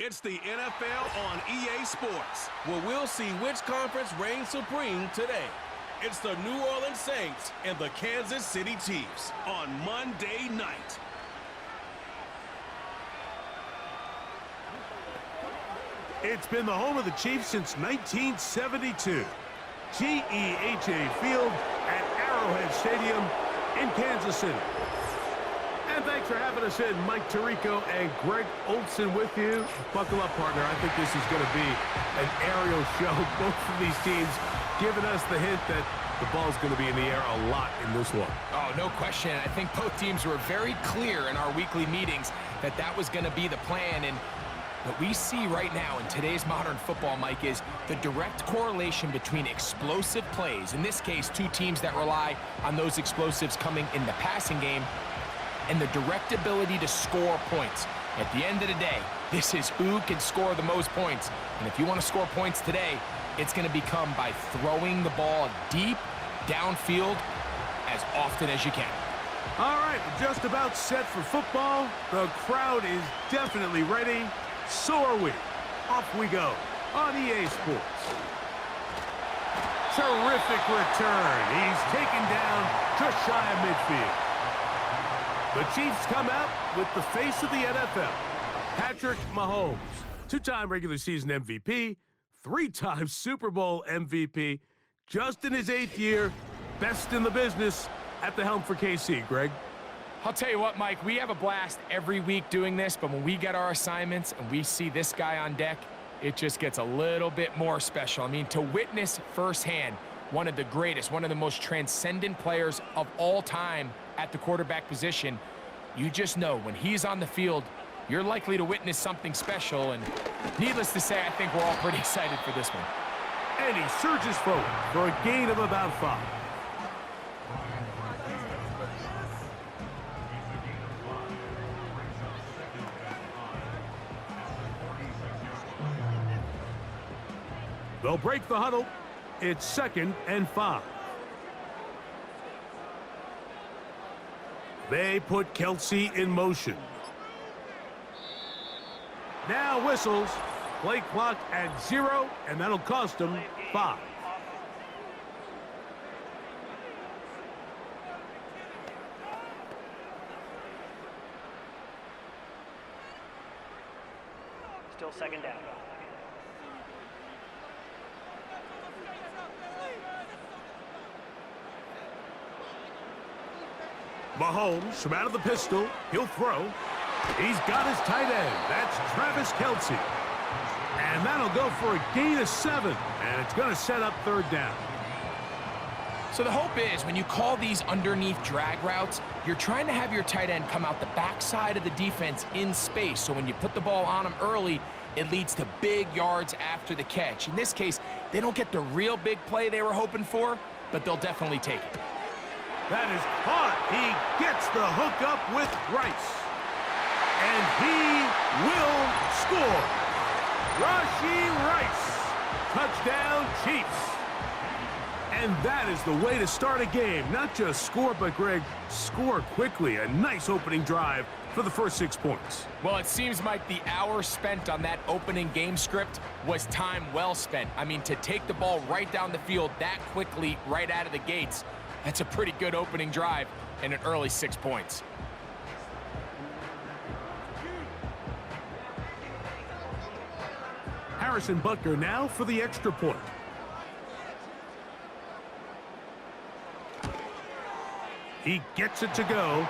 It's the NFL on EA Sports, where we'll see which conference reigns supreme today. It's the New Orleans Saints and the Kansas City Chiefs on Monday night. It's been the home of the Chiefs since 1972. GEHA Field at Arrowhead Stadium in Kansas City. And thanks for having us in. Mike Tirico and Greg Olson with you. Buckle up, partner. I think this is going to be an aerial show. Both of these teams giving us the hint that the ball's going to be in the air a lot in this one. Oh, no question. I think both teams were very clear in our weekly meetings that that was going to be the plan. And what we see right now in today's modern football, Mike, is the direct correlation between explosive plays, in this case, two teams that rely on those explosives coming in the passing game, and the direct ability to score points. At the end of the day, this is who can score the most points. And if you want to score points today, it's going to become by throwing the ball deep downfield as often as you can. All right, we're just about set for football. The crowd is definitely ready. So are we. Off we go on EA Sports. Terrific return. He's taken down just shy of midfield. The Chiefs come out with the face of the NFL, Patrick Mahomes, two-time regular season MVP, three-time Super Bowl MVP, just in his 8th year, best in the business at the helm for KC, Greg. I'll tell you what, Mike, we have a blast every week doing this, but when we get our assignments and we see this guy on deck, it just gets a little bit more special. I mean, to witness firsthand one of the greatest, one of the most transcendent players of all time at the quarterback position, you just know when he's on the field, you're likely to witness something special, and needless to say, I think we're all pretty excited for this one. And he surges forward for a gain of about 5. They'll break the huddle. It's 2nd and 5. They put Kelsey in motion. Now whistles. Play clock at 0, and that'll cost them 5. Still 2nd down. Mahomes from out of the pistol. He'll throw. He's got his tight end. That's Travis Kelce. And that'll go for a gain of 7. And it's going to set up 3rd down. So the hope is when you call these underneath drag routes, you're trying to have your tight end come out the backside of the defense in space. So when you put the ball on him early, it leads to big yards after the catch. In this case, they don't get the real big play they were hoping for, but they'll definitely take it. That is caught. He gets the hook up with Rice. And he will score. Rashee Rice. Touchdown, Chiefs. And that is the way to start a game. Not just score, but, Greg, score quickly. A nice opening drive for the first 6 points. Well, it seems like the hour spent on that opening game script was time well spent. I mean, to take the ball right down the field that quickly right out of the gates, that's a pretty good opening drive and an early 6 points. Harrison Butker now for the extra point. He gets it to go,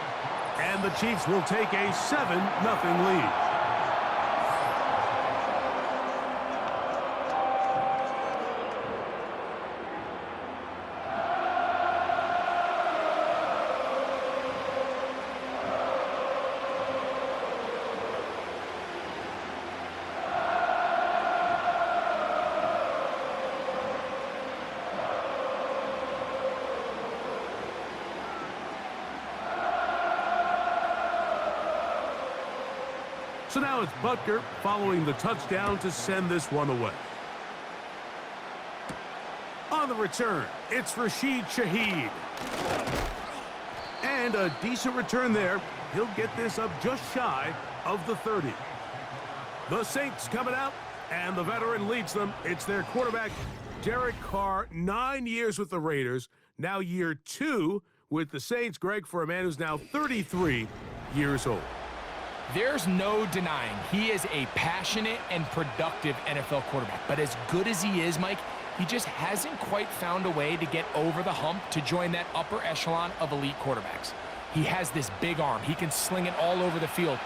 and the Chiefs will take a 7-0 lead. So now it's Butker following the touchdown to send this one away. On the return, it's Rashid Shaheed. And a decent return there. He'll get this up just shy of the 30. The Saints coming out, and the veteran leads them. It's their quarterback, Derek Carr, 9 years with the Raiders, now year 2 with the Saints. Greg, for a man who's now 33 years old. There's no denying he is a passionate and productive NFL quarterback. But as good as he is, Mike, he just hasn't quite found a way to get over the hump to join that upper echelon of elite quarterbacks. He has this big arm. He can sling it all over the field.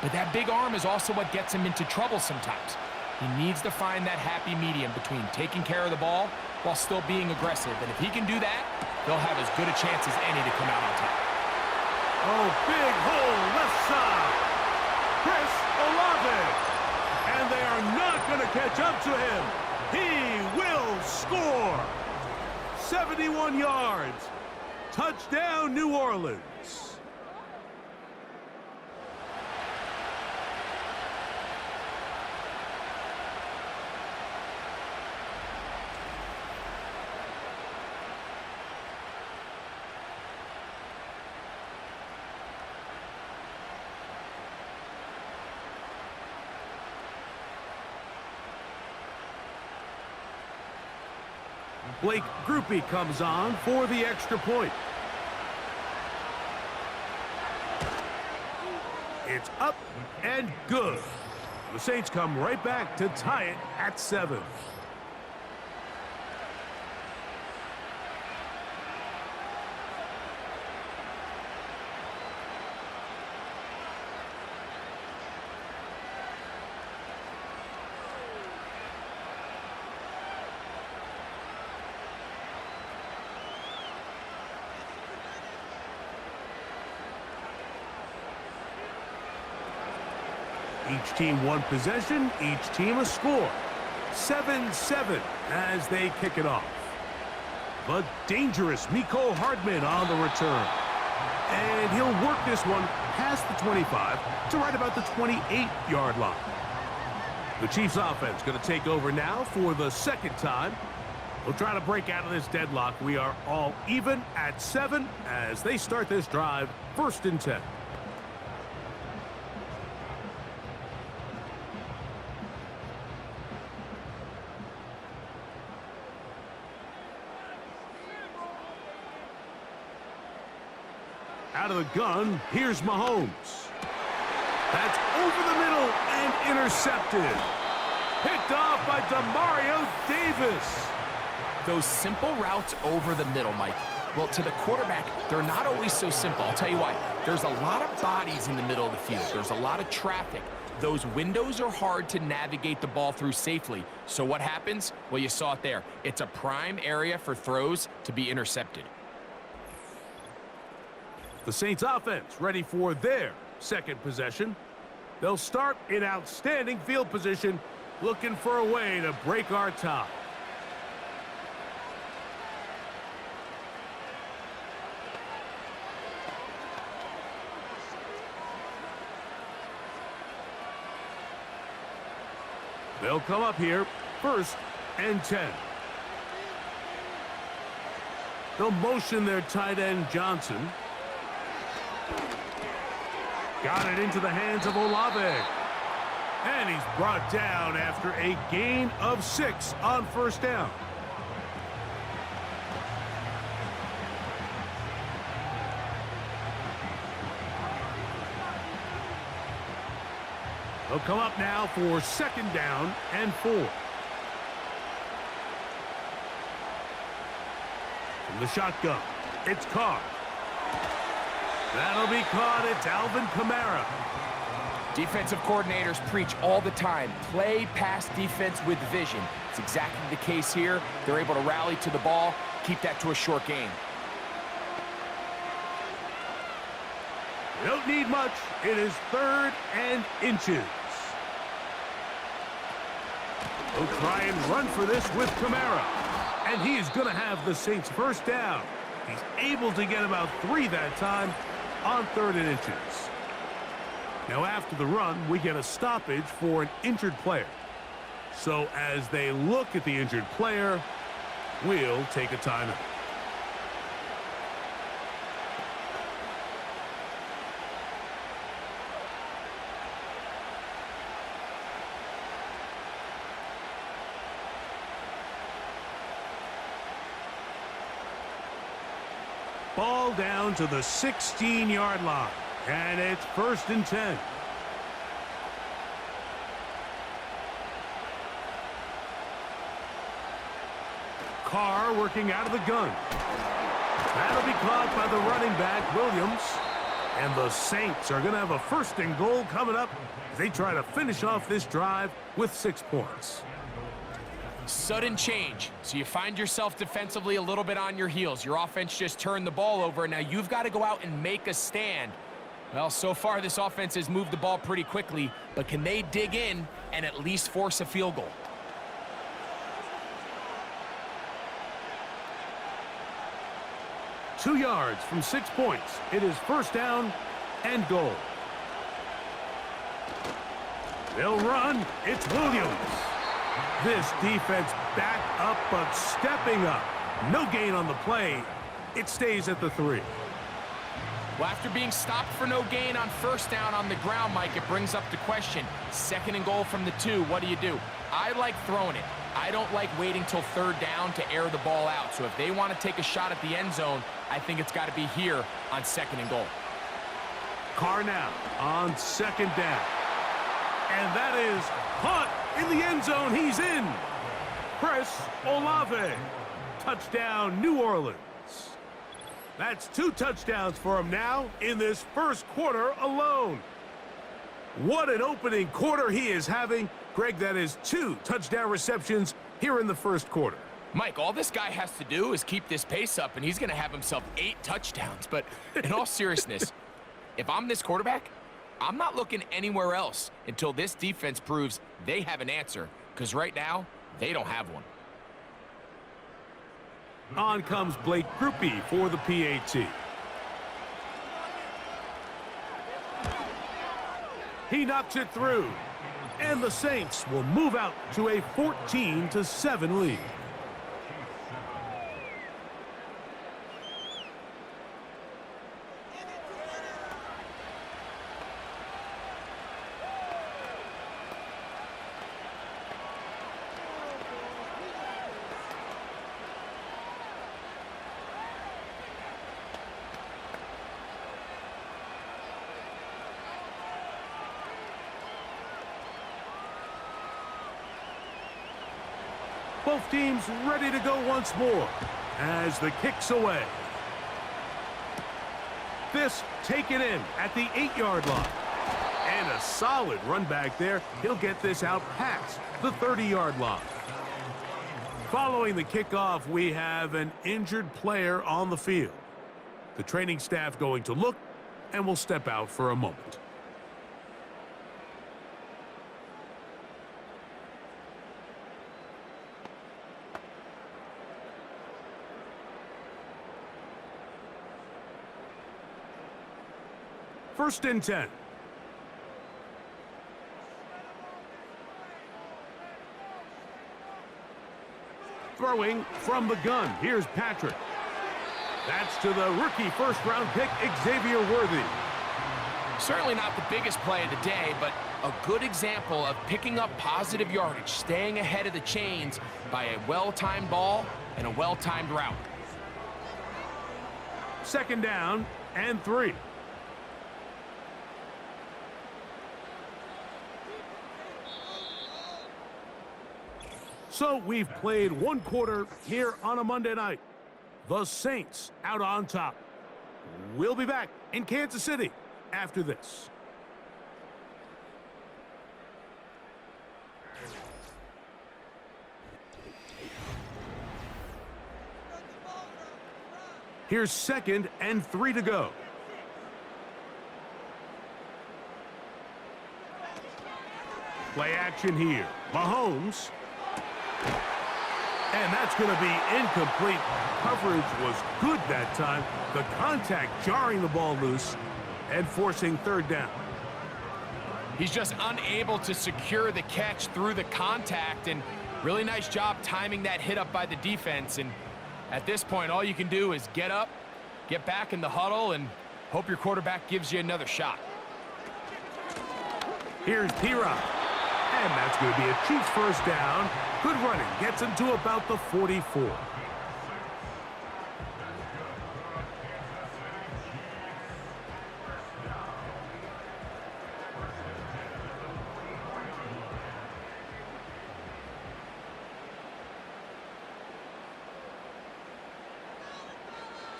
But that big arm is also what gets him into trouble sometimes. He needs to find that happy medium between taking care of the ball while still being aggressive. And if he can do that, they'll have as good a chance as any to come out on top. Oh, big hole left side. Chris Olave. And they are not going to catch up to him. He will score. 71 yards. Touchdown, New Orleans. Blake Groupie comes on for the extra point. It's up and good. The Saints come right back to tie it at 7. Each team one possession, each team a score. 7-7 as they kick it off. The dangerous Mecole Hardman on the return. And he'll work this one past the 25 to right about the 28-yard line. The Chiefs offense going to take over now for the second time. They'll try to break out of this deadlock. We are all even at 7 as they start this drive, 1st and 10. Out of the gun, here's Mahomes. That's over the middle and intercepted. Picked off by Demario Davis. Those simple routes over the middle, Mike. Well, to the quarterback, they're not always so simple. I'll tell you why. There's a lot of bodies in the middle of the field. There's a lot of traffic. Those windows are hard to navigate the ball through safely. So what happens? Well, you saw it there. It's a prime area for throws to be intercepted. The Saints offense ready for their second possession. They'll start in outstanding field position, looking for a way to break our tie. They'll come up here, 1st and 10. They'll motion their tight end Johnson. Got it into the hands of Olave. And he's brought down after a gain of 6 on 1st down. They'll come up now for 2nd down and 4. From the shotgun, it's Carr. That'll be caught. It's Alvin Kamara. Defensive coordinators preach all the time. Play pass defense with vision. It's exactly the case here. They're able to rally to the ball, keep that to a short gain. They don't need much. It is 3rd and inches. They'll try and run for this with Kamara. And he is going to have the Saints 1st down. He's able to get about 3 that time on 3rd and inches. Now after the run, we get a stoppage for an injured player. So as they look at the injured player, we'll take a timeout. Ball down to the 16-yard line. And it's 1st and 10. Carr working out of the gun. That'll be caught by the running back, Williams. And the Saints are going to have a 1st and goal coming up as they try to finish off this drive with 6 points. Sudden change. So you find yourself defensively a little bit on your heels. Your offense just turned the ball over. Now you've got to go out and make a stand. Well, so far this offense has moved the ball pretty quickly, but can they dig in and at least force a field goal? Two yards from 6 points. It is 1st down and goal. They'll run. It's Williams. This defense back up but stepping up. No gain on the play. It stays at the 3. Well, after being stopped for no gain on 1st down on the ground, Mike, it brings up the question. 2nd and goal from the 2, what do? I like throwing it. I don't like waiting till 3rd down to air the ball out. So if they want to take a shot at the end zone, I think it's got to be here on 2nd and goal. Carr now on 2nd down. And that is punt in the end zone. He's in. Chris Olave. Touchdown, New Orleans. That's 2 touchdowns for him now in this 1st quarter alone. What an opening quarter he is having. Greg, that is 2 touchdown receptions here in the 1st quarter. Mike, all this guy has to do is keep this pace up, and he's going to have himself 8 touchdowns. But in all seriousness, if I'm this quarterback, I'm not looking anywhere else until this defense proves they have an answer, because right now, they don't have one. On comes Blake Grupe for the PAT. He knocks it through. And the Saints will move out to a 14-7 lead. Both teams ready to go once more as the kick's away. This taken in at the 8-yard line. And a solid run back there. He'll get this out past the 30-yard line. Following the kickoff, we have an injured player on the field. The training staff going to look and will step out for a moment. First and 10. Throwing from the gun. Here's Patrick. That's to the rookie first-round pick, Xavier Worthy. Certainly not the biggest play of the day, but a good example of picking up positive yardage, staying ahead of the chains by a well-timed ball and a well-timed route. 2nd down and 3. So we've played 1 quarter here on a Monday night. The Saints out on top. We'll be back in Kansas City after this. Here's 2nd and 3 to go. Play action here. Mahomes. And that's going to be incomplete. Coverage was good that time. The contact jarring the ball loose and forcing 3rd down. He's just unable to secure the catch through the contact, and really nice job timing that hit up by the defense. And at this point, all you can do is get up, get back in the huddle, and hope your quarterback gives you another shot. Here's P-Rob. And that's going to be a Chiefs first down. Good running. Gets him to about the 44.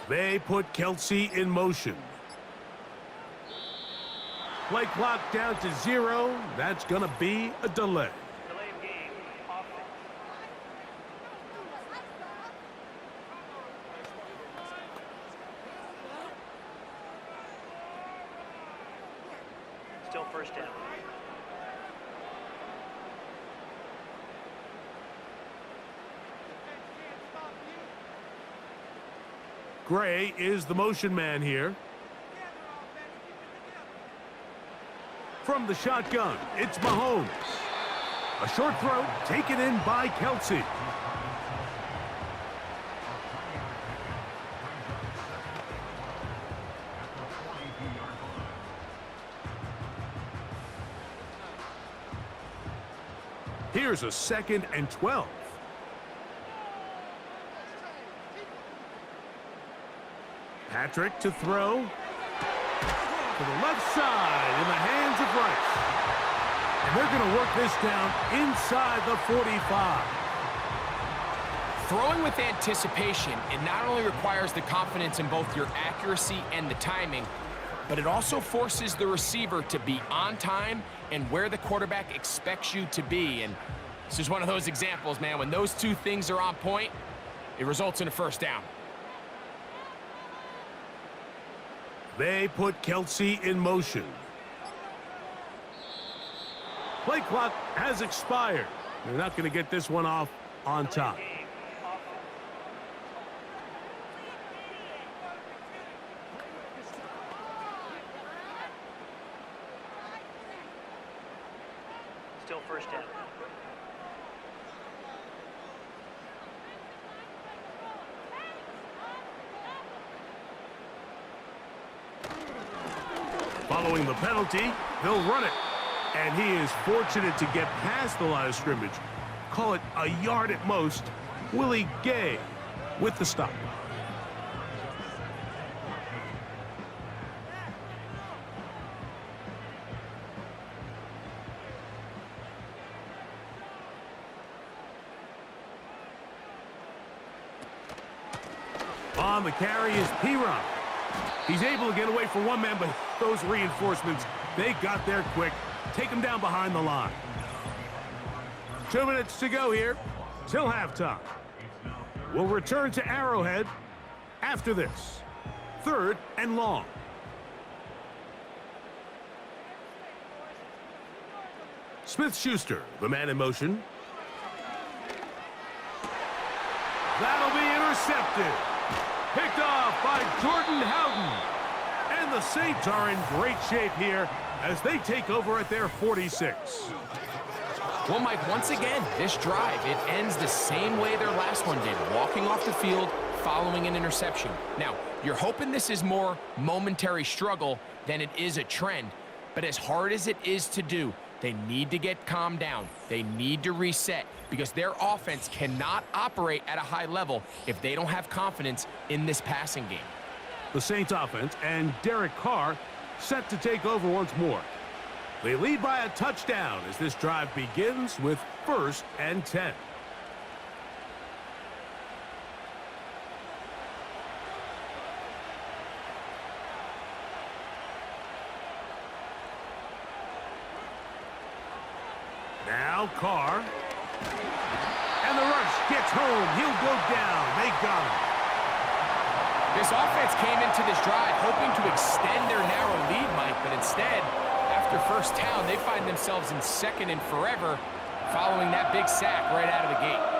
They put Kelsey in motion. Play clock down to 0. That's going to be a delay. Delay of game. Offense. Still first down. Gray is the motion man here. From the shotgun, it's Mahomes. A short throw taken in by Kelsey. Here's a 2nd and 12. Patrick to throw. To the left side in the hands of Rice. And they're going to work this down inside the 45. Throwing with anticipation, it not only requires the confidence in both your accuracy and the timing, but it also forces the receiver to be on time and where the quarterback expects you to be. And this is one of those examples, man. When those two things are on point, it results in a first down. They put Kelsey in motion. Play clock has expired. They're not going to get this one off on time. Still first down. Following the penalty, they'll run it. And he is fortunate to get past the line of scrimmage. Call it a yard at most. Willie Gay with the stop. On the carry is P-Ron. He's able to get away from one man, but those reinforcements, they got there quick. Take him down behind the line. 2 minutes to go here till halftime. We'll return to Arrowhead after this. 3rd and long. Smith-Schuster, the man in motion. That'll be intercepted. Picked off by Jordan Howden. And the Saints are in great shape here as they take over at their 46. Well, Mike, once again, this drive, it ends the same way their last one did, walking off the field following an interception. Now, you're hoping this is more momentary struggle than it is a trend, but as hard as it is to do, they need to get calmed down. They need to reset because their offense cannot operate at a high level if they don't have confidence in this passing game. The Saints offense and Derek Carr set to take over once more. They lead by a touchdown as this drive begins with 1st and 10. Now Carr. And the rush gets home. He'll go down. They got him. This offense came into this drive hoping to extend their narrow lead, Mike, but instead, after first down, they find themselves in 2nd and forever following that big sack right out of the gate.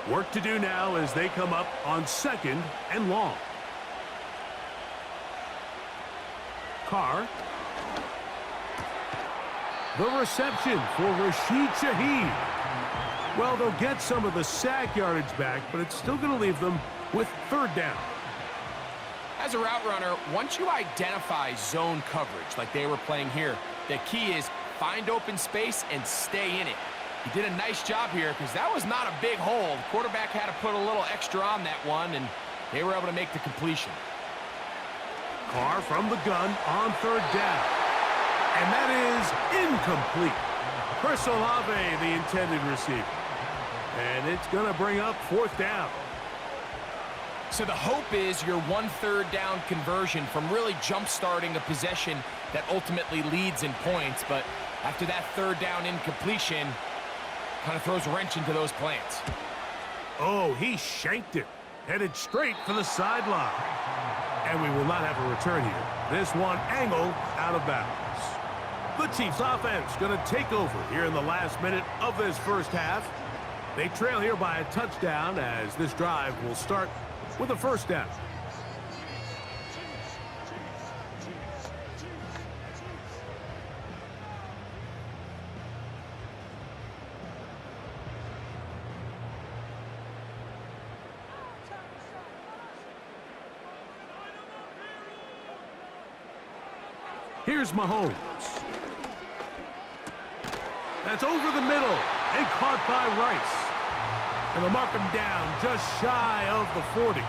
Work to do now as they come up on 2nd and long. Carr. The reception for Rashid Shaheed. Well, they'll get some of the sack yardage back, but it's still going to leave them with 3rd down. As a route runner, once you identify zone coverage like they were playing here, the key is find open space and stay in it. He did a nice job here because that was not a big hole. The quarterback had to put a little extra on that one, and they were able to make the completion. Carr from the gun on third down. And that is incomplete. Chris Olave, the intended receiver. And it's going to bring up fourth down. So the hope is your 1/3 down conversion from really jump-starting a possession that ultimately leads in points. But after that third down incompletion, kind of throws a wrench into those plans. Oh, he shanked it. Headed straight for the sideline. And we will not have a return here. This one angled out of bounds. The Chiefs offense going to take over here in the last minute of this first half. They trail here by a touchdown as this drive will start with a first down. Here's Mahomes. That's over the middle and caught by Rice. And they'll mark him down just shy of the 40.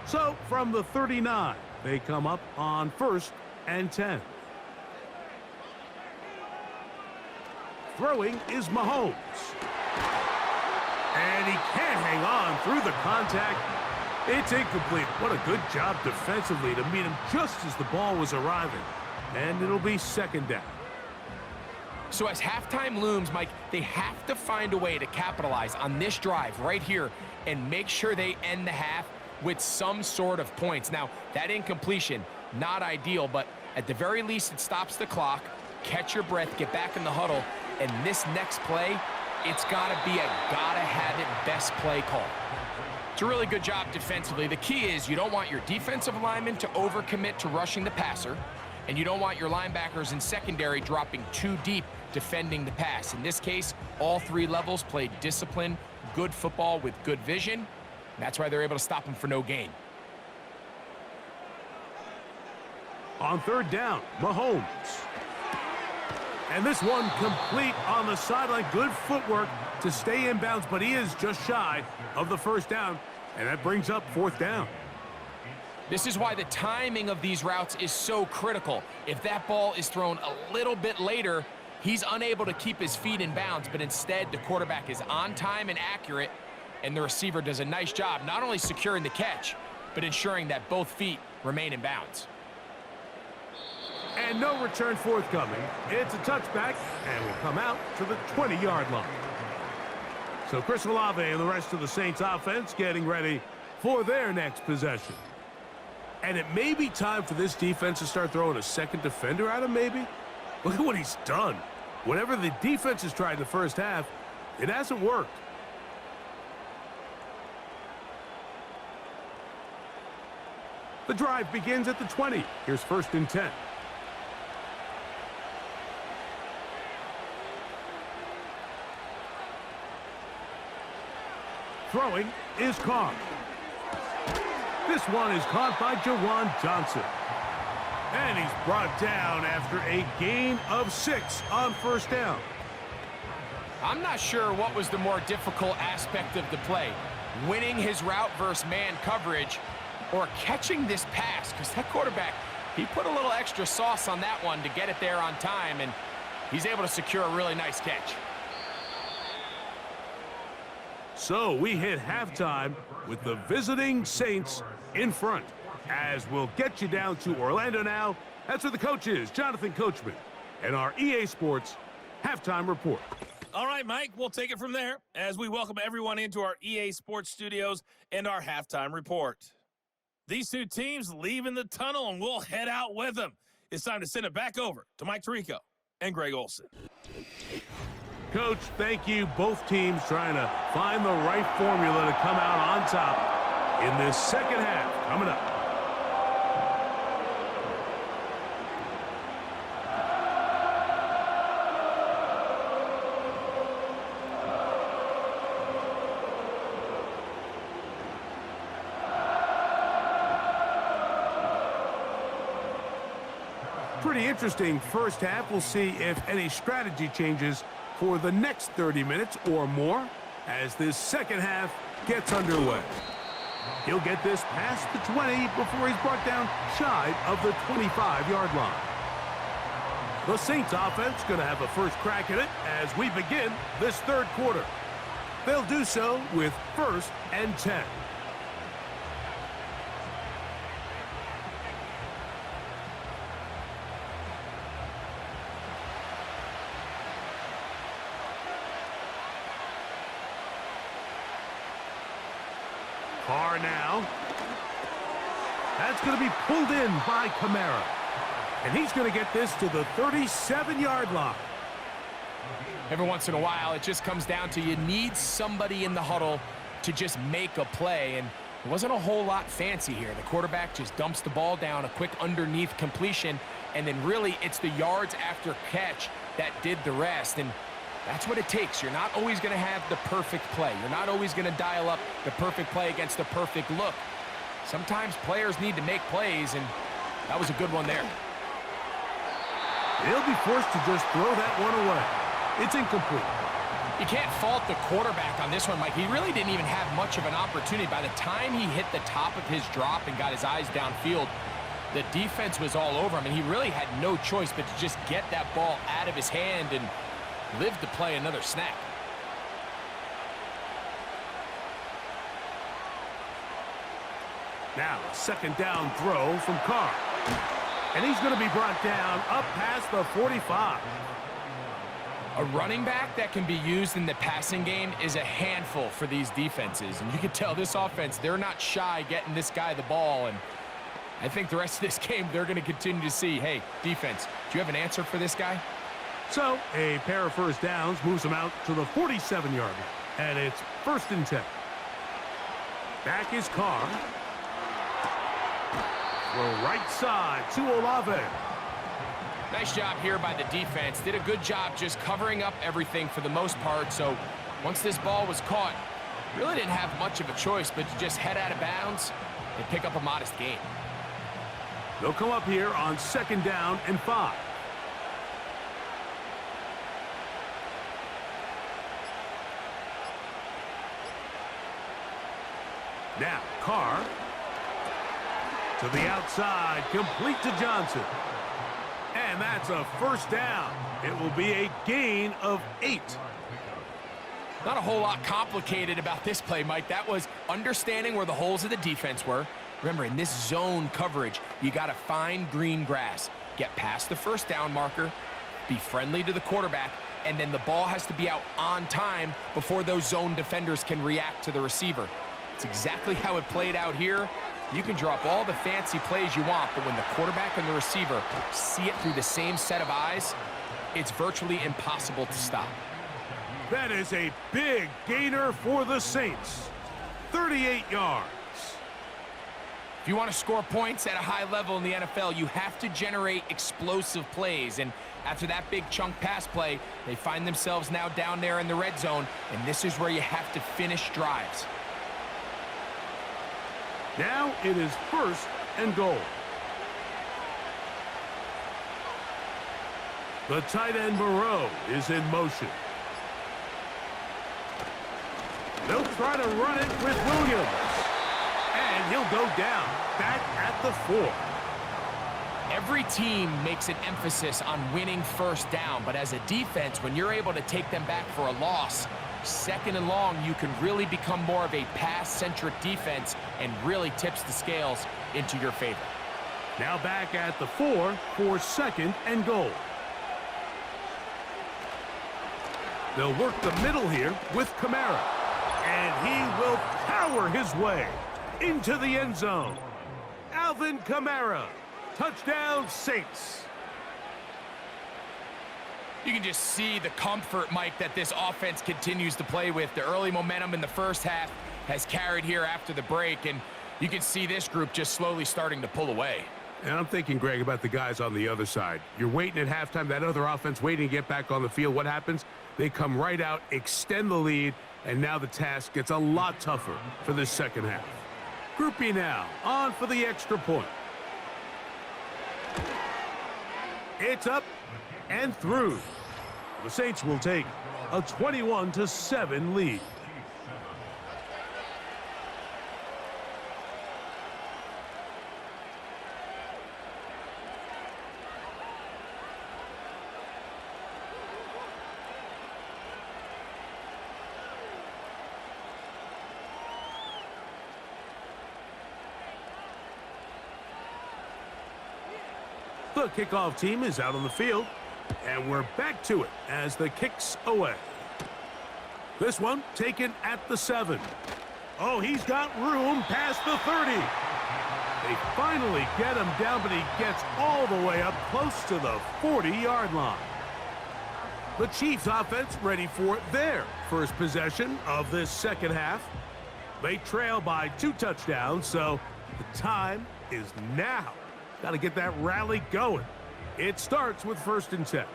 So from the 39, they come up on 1st and 10. Throwing is Mahomes. And he can't hang on through the contact. It's incomplete. What a good job defensively to meet him just as the ball was arriving. And it'll be second down. So as halftime looms, Mike, they have to find a way to capitalize on this drive right here and make sure they end the half with some sort of points. Now, that incompletion, not ideal, but at the very least it stops the clock. Catch your breath, get back in the huddle, and this next play, it's got to be a gotta-have-it best play call. It's a really good job defensively. The key is you don't want your defensive linemen to overcommit to rushing the passer, and you don't want your linebackers in secondary dropping too deep defending the pass. In this case, all three levels played disciplined, good football with good vision. That's why they're able to stop him for no gain. On third down, Mahomes. And this one complete on the sideline. Good footwork to stay in bounds, but he is just shy of the first down, and that brings up fourth down. This is why the timing of these routes is so critical. If that ball is thrown a little bit later, he's unable to keep his feet in bounds, but instead the quarterback is on time and accurate, and the receiver does a nice job not only securing the catch, but ensuring that both feet remain in bounds. And no return forthcoming. It's a touchback, and will come out to the 20-yard line. So Chris Olave and the rest of the Saints offense getting ready for their next possession. And it may be time for this defense to start throwing a second defender at him, maybe? Look at what he's done. Whatever the defense has tried in the first half, it hasn't worked. The drive begins at the 20. Here's 1st and 10. Throwing is Carr. This one is caught by Jawan Johnson. And he's brought down after a gain of 6 on first down. I'm not sure what was the more difficult aspect of the play, winning his route versus man coverage or catching this pass, because that quarterback, he put a little extra sauce on that one to get it there on time, and he's able to secure a really nice catch. So we hit halftime with the visiting Saints in front. As we'll get you down to Orlando now, that's where the coach is, Jonathan Coachman, and our EA Sports halftime report. All right, Mike, we'll take it from there as we welcome everyone into our EA Sports studios and our halftime report. These two teams leaving the tunnel, and we'll head out with them. It's time to send it back over to Mike Tirico and Greg Olson. Coach, thank you. Both teams trying to find the right formula to come out on top in this second half coming up. Pretty interesting first half. We'll see if any strategy changes for the next 30 minutes or more as this second half gets underway. He'll get this past the 20 before he's brought down shy of the 25-yard line. The Saints offense going to have a first crack at it as we begin this third quarter. They'll do so with 1st and 10. Carr now. That's going to be pulled in by Kamara. And he's going to get this to the 37-yard line. Every once in a while, it just comes down to you need somebody in the huddle to just make a play. And it wasn't a whole lot fancy here. The quarterback just dumps the ball down, a quick underneath completion, and then really it's the yards after catch that did the rest. And that's what it takes. You're not always going to have the perfect play. You're not always going to dial up the perfect play against the perfect look. Sometimes players need to make plays, and that was a good one there. He'll be forced to just throw that one away. It's incomplete. You can't fault the quarterback on this one, Mike. He really didn't even have much of an opportunity. By the time he hit the top of his drop and got his eyes downfield, the defense was all over him, and he really had no choice but to just get that ball out of his hand and live to play another snap. Now, a second down throw from Carr. And he's going to be brought down up past the 45. A running back that can be used in the passing game is a handful for these defenses. And you can tell this offense, they're not shy getting this guy the ball. And I think the rest of this game, they're going to continue to see, hey, defense, do you have an answer for this guy? So, a pair of first downs moves him out to the 47-yard line. And it's 1st and 10. Back is Carr. Throw right side to Olave. Nice job here by the defense. Did a good job just covering up everything for the most part. So once this ball was caught, really didn't have much of a choice but to just head out of bounds and pick up a modest gain. They'll come up here on 2nd down and 5. Now, Carr to the outside, complete to Johnson. And that's a first down. It will be a gain of 8. Not a whole lot complicated about this play, Mike. That was understanding where the holes of the defense were. Remember, in this zone coverage, you got to find green grass. Get past the first down marker, be friendly to the quarterback, and then the ball has to be out on time before those zone defenders can react to the receiver. It's exactly how it played out here. You can drop all the fancy plays you want, but when the quarterback and the receiver see it through the same set of eyes, it's virtually impossible to stop. That is a big gainer for the Saints. 38 yards. If you want to score points at a high level in the NFL, you have to generate explosive plays. And after that big chunk pass play, they find themselves now down there in the red zone, and this is where you have to finish drives. Now it is 1st and goal. The tight end Moreau is in motion. They'll try to run it with Williams. And he'll go down, back at the 4. Every team makes an emphasis on winning first down, but as a defense, when you're able to take them back for a loss, 2nd and long, you can really become more of a pass-centric defense and really tips the scales into your favor. Now back at the 4 for 2nd and goal. They'll work the middle here with Kamara. And he will power his way into the end zone. Alvin Kamara. Touchdown, Saints. You can just see the comfort, Mike, that this offense continues to play with. The early momentum in the first half has carried here after the break, and you can see this group just slowly starting to pull away. And I'm thinking, Greg, about the guys on the other side. You're waiting at halftime, that other offense waiting to get back on the field. What happens? They come right out, extend the lead, and now the task gets a lot tougher for this second half. Group B now, on for the extra point. It's up and through. The Saints will take a 21-7 lead. The kickoff team is out on the field, and we're back to it as the kick's away. This one taken at the 7. Oh, he's got room past the 30. They finally get him down, but he gets all the way up close to the 40-yard line. The Chiefs offense ready for their first possession of this second half. They trail by 2 touchdowns, so the time is now. Got to get that rally going. It starts with 1st and 10.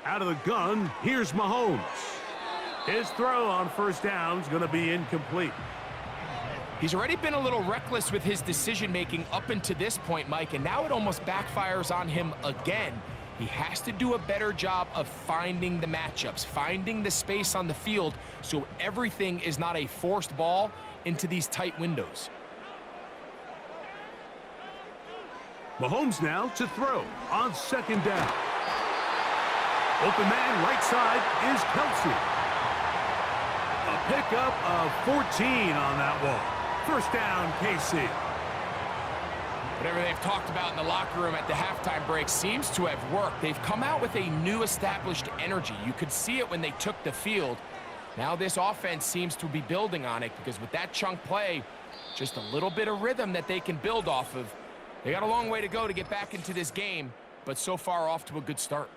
Out of the gun, here's Mahomes. His throw on 1st down is going to be incomplete. He's already been a little reckless with his decision-making up until this point, Mike, and now it almost backfires on him again. He has to do a better job of finding the matchups, finding the space on the field so everything is not a forced ball into these tight windows. Mahomes now to throw on 2nd down. Open man right side is Kelsey. A pickup of 14 on that one. 1st down, KC. Whatever they've talked about in the locker room at the halftime break seems to have worked. They've come out with a new established energy. You could see it when they took the field. Now this offense seems to be building on it because with that chunk play, just a little bit of rhythm that they can build off of. They got a long way to go to get back into this game, but so far off to a good start.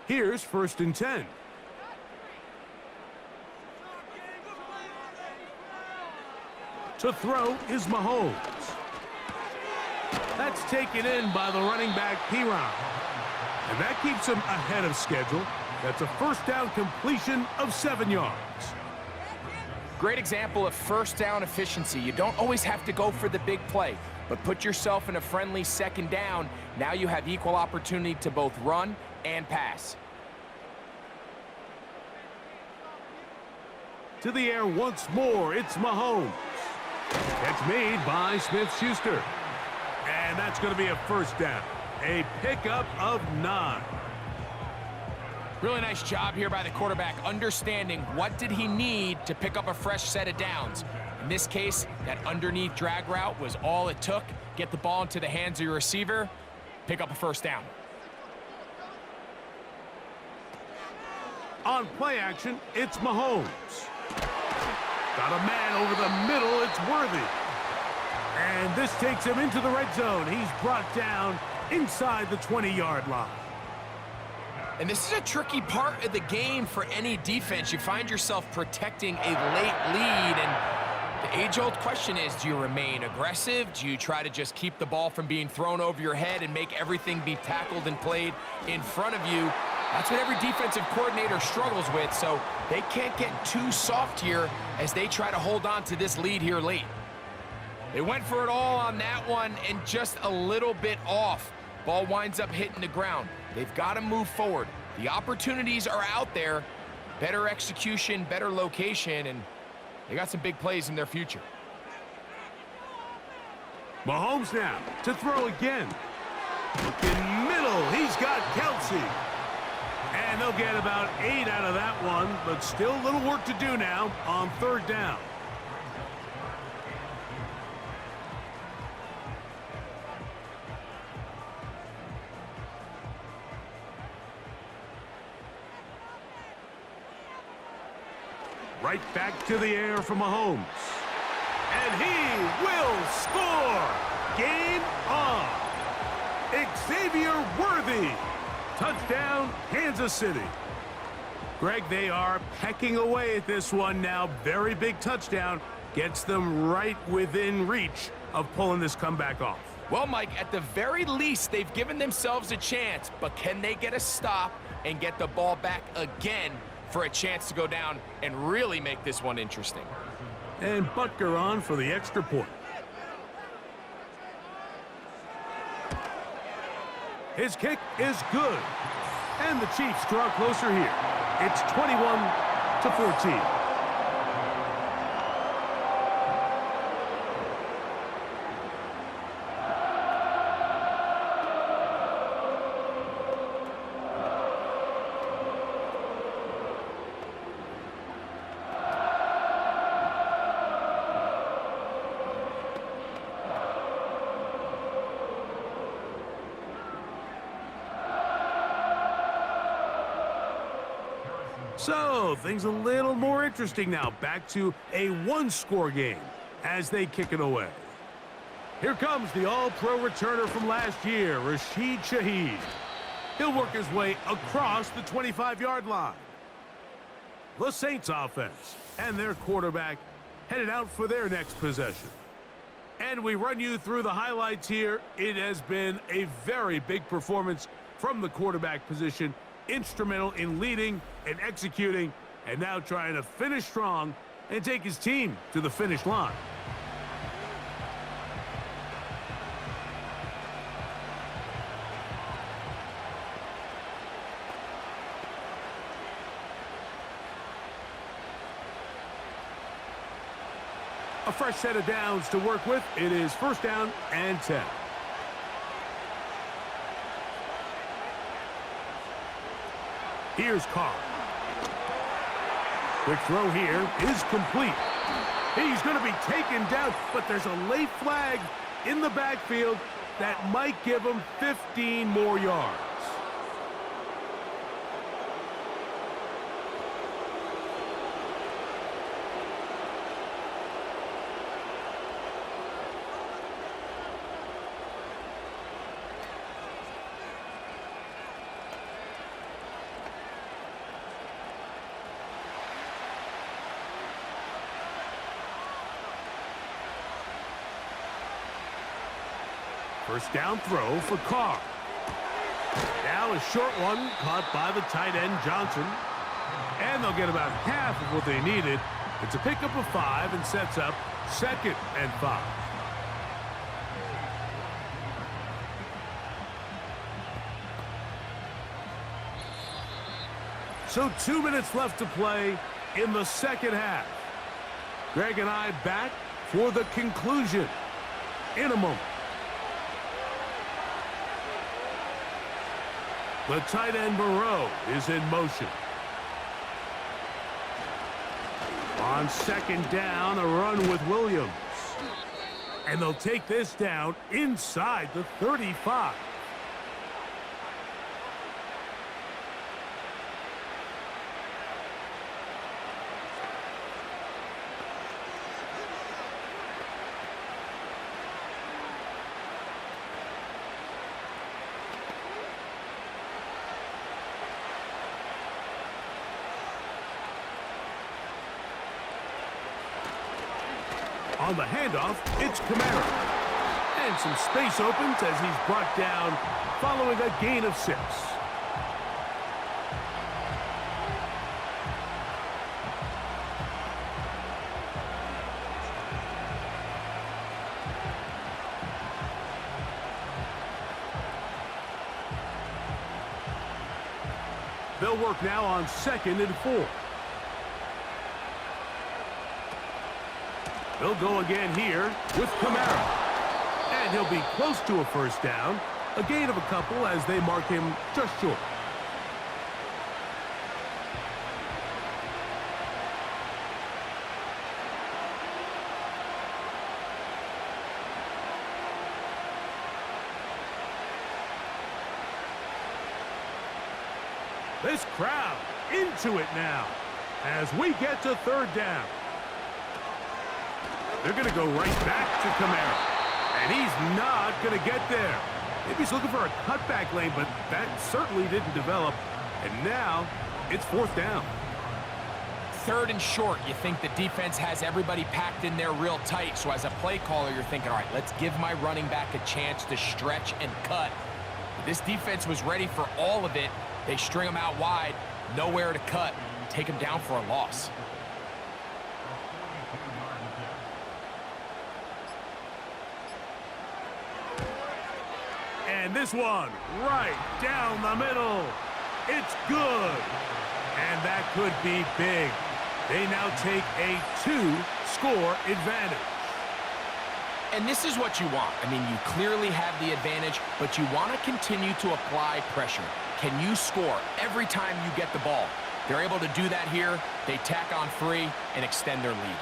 Here's 1st and 10. To throw is Mahomes. That's taken in by the running back, Piron. And that keeps him ahead of schedule. That's a 1st down completion of 7 yards. Great example of 1st down efficiency. You don't always have to go for the big play, but put yourself in a friendly 2nd down. Now you have equal opportunity to both run and pass. To the air once more, it's Mahomes. Catch made by Smith-Schuster. And that's going to be a 1st down. A pickup of 9. Really nice job here by the quarterback, understanding what did he need to pick up a fresh set of downs. In this case, that underneath drag route was all it took. Get the ball into the hands of your receiver, pick up a 1st down. On play action, it's Mahomes. Got a man over the middle, it's Worthy. And this takes him into the red zone. He's brought down inside the 20-yard line. And this is a tricky part of the game for any defense. You find yourself protecting a late lead, and the age-old question is, do you remain aggressive? Do you try to just keep the ball from being thrown over your head and make everything be tackled and played in front of you? That's what every defensive coordinator struggles with, so they can't get too soft here as they try to hold on to this lead here late. They went for it all on that one and just a little bit off. Ball winds up hitting the ground. They've got to move forward. The opportunities are out there. Better execution, better location, and they got some big plays in their future. Mahomes now to throw again. In middle, he's got Kelsey. And they'll get about 8 out of that one, but still a little work to do now on 3rd down. Right back to the air for Mahomes. And he will score. Game on. Xavier Worthy. Touchdown, Kansas City. Greg, they are pecking away at this one now. Very big touchdown. Gets them right within reach of pulling this comeback off. Well, Mike, at the very least, they've given themselves a chance, but can they get a stop and get the ball back again for a chance to go down and really make this one interesting? And Butker on for the extra point. His kick is good. And the Chiefs draw closer here. It's 21-14. So, things a little more interesting now. Back to a one-score game as they kick it away. Here comes the all-pro returner from last year, Rashid Shaheed. He'll work his way across the 25-yard line. The Saints offense and their quarterback headed out for their next possession. And we run you through the highlights here. It has been a very big performance from the quarterback position. Instrumental in leading and executing, and now trying to finish strong and take his team to the finish line. A fresh set of downs to work with. It is 1st down and 10. Here's Carr. Quick throw here is complete. He's going to be taken down, but there's a late flag in the backfield that might give him 15 more yards. First down throw for Carr. Now a short one caught by the tight end Johnson. And they'll get about half of what they needed. It's a pickup of 5 and sets up 2nd and 5. So 2 minutes left to play in the second half. Greg and I back for the conclusion in a moment. The tight end Moreau is in motion. On 2nd down, a run with Williams. And they'll take this down inside the 35. On the handoff, it's Kamara. And some space opens as he's brought down following a gain of 6. They'll work now on 2nd and 4. They'll go again here with Kamara. And he'll be close to a 1st down. A gain of a couple as they mark him just short. This crowd into it now as we get to 3rd down. They're going to go right back to Kamara. And he's not going to get there. Maybe he's looking for a cutback lane, but that certainly didn't develop. And now It's fourth down. Third and short, you think the defense has everybody packed in there real tight. So as a play caller, you're thinking, all right, let's give my running back a chance to stretch and cut. But this defense was ready for all of it. They string them out wide, nowhere to cut, take them down for a loss. And this one, right down the middle. It's good. And that could be big. They now take a 2-score advantage. And this is what you want. I mean, you clearly have the advantage, but you want to continue to apply pressure. Can you score every time you get the ball? They're able to do that here. They tack on 3 and extend their lead.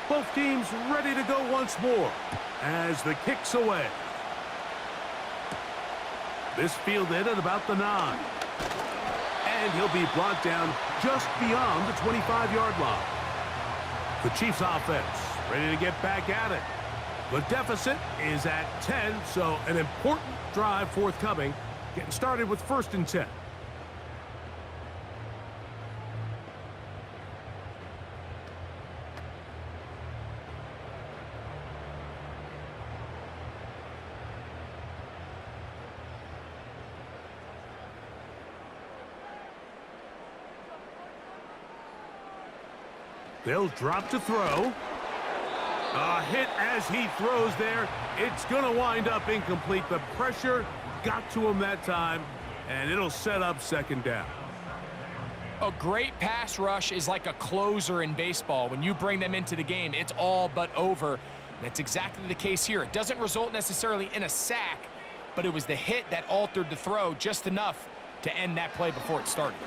Both teams ready to go once more as the kick's away. This fielded at about the 9. And he'll be brought down just beyond the 25-yard line. The Chiefs offense ready to get back at it. The deficit is at 10, so an important drive forthcoming. Getting started with 1st and 10. They'll drop to throw. A hit as he throws there. It's going to wind up incomplete. The pressure got to him that time, and it'll set up 2nd down. A great pass rush is like a closer in baseball. When you bring them into the game, it's all but over. That's exactly the case here. It doesn't result necessarily in a sack, but it was the hit that altered the throw just enough to end that play before it started.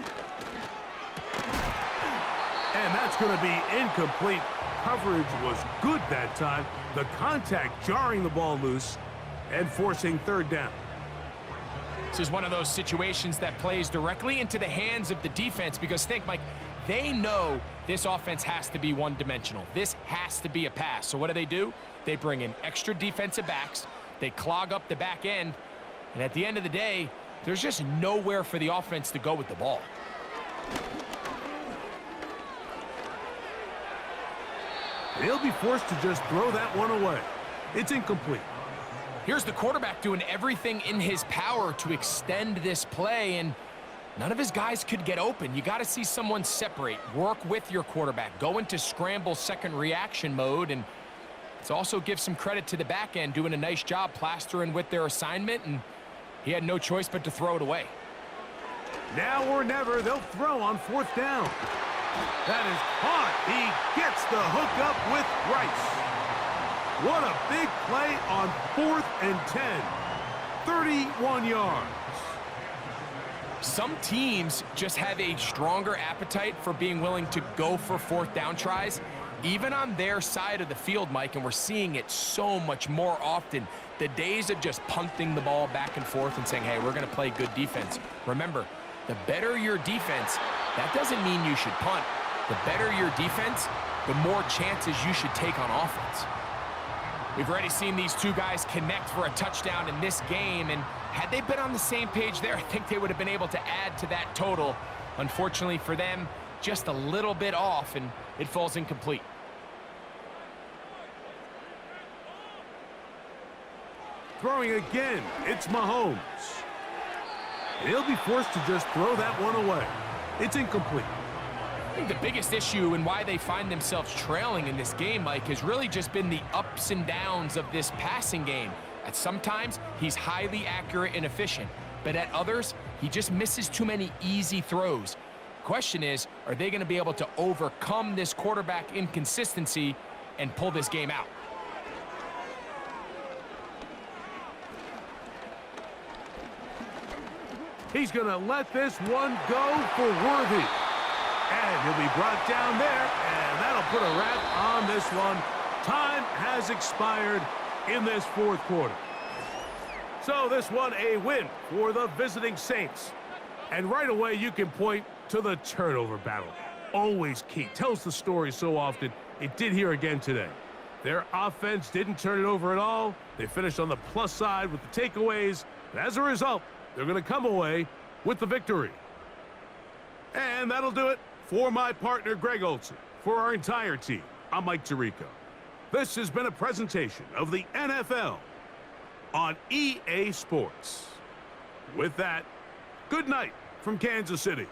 And that's going to be incomplete. Coverage was good that time. The contact jarring the ball loose and forcing 3rd down. This is one of those situations that plays directly into the hands of the defense because think, Mike, they know this offense has to be one-dimensional. This has to be a pass. So what do? They bring in extra defensive backs. They clog up the back end. And at the end of the day, there's just nowhere for the offense to go with the ball. They'll be forced to just throw that one away. It's incomplete. Here's the quarterback doing everything in his power to extend this play, and none of his guys could get open. You got to see someone separate, work with your quarterback, go into scramble second reaction mode, and let's also give some credit to the back end doing a nice job plastering with their assignment, and he had no choice but to throw it away. Now or never, they'll throw on 4th down. That is caught. He gets the hook up with Rice. What a big play on 4th and 10. 31 yards. Some teams just have a stronger appetite for being willing to go for 4th down tries, even on their side of the field, Mike, and we're seeing it so much more often. The days of just punting the ball back and forth and saying, hey, we're going to play good defense. Remember, the better your defense, that doesn't mean you should punt. The better your defense, the more chances you should take on offense. We've already seen these two guys connect for a touchdown in this game, and had they been on the same page there, I think they would have been able to add to that total. Unfortunately for them, just a little bit off, and it falls incomplete. Throwing again, it's Mahomes. He'll be forced to just throw that one away. It's incomplete. I think the biggest issue and why they find themselves trailing in this game, Mike, has really just been the ups and downs of this passing game. At sometimes, he's highly accurate and efficient, but at others, he just misses too many easy throws. Question is, are they going to be able to overcome this quarterback inconsistency and pull this game out? He's going to let this one go for Worthy. And he'll be brought down there, and that'll put a wrap on this one. Time has expired in this 4th quarter. So this one a win for the visiting Saints. And right away you can point to the turnover battle. Always key. Tells the story so often. It did here again today. Their offense didn't turn it over at all. They finished on the plus side with the takeaways. And as a result, they're going to come away with the victory. And that'll do it for my partner, Greg Olson. For our entire team, I'm Mike Tirico. This has been a presentation of the NFL on EA Sports. With that, good night from Kansas City.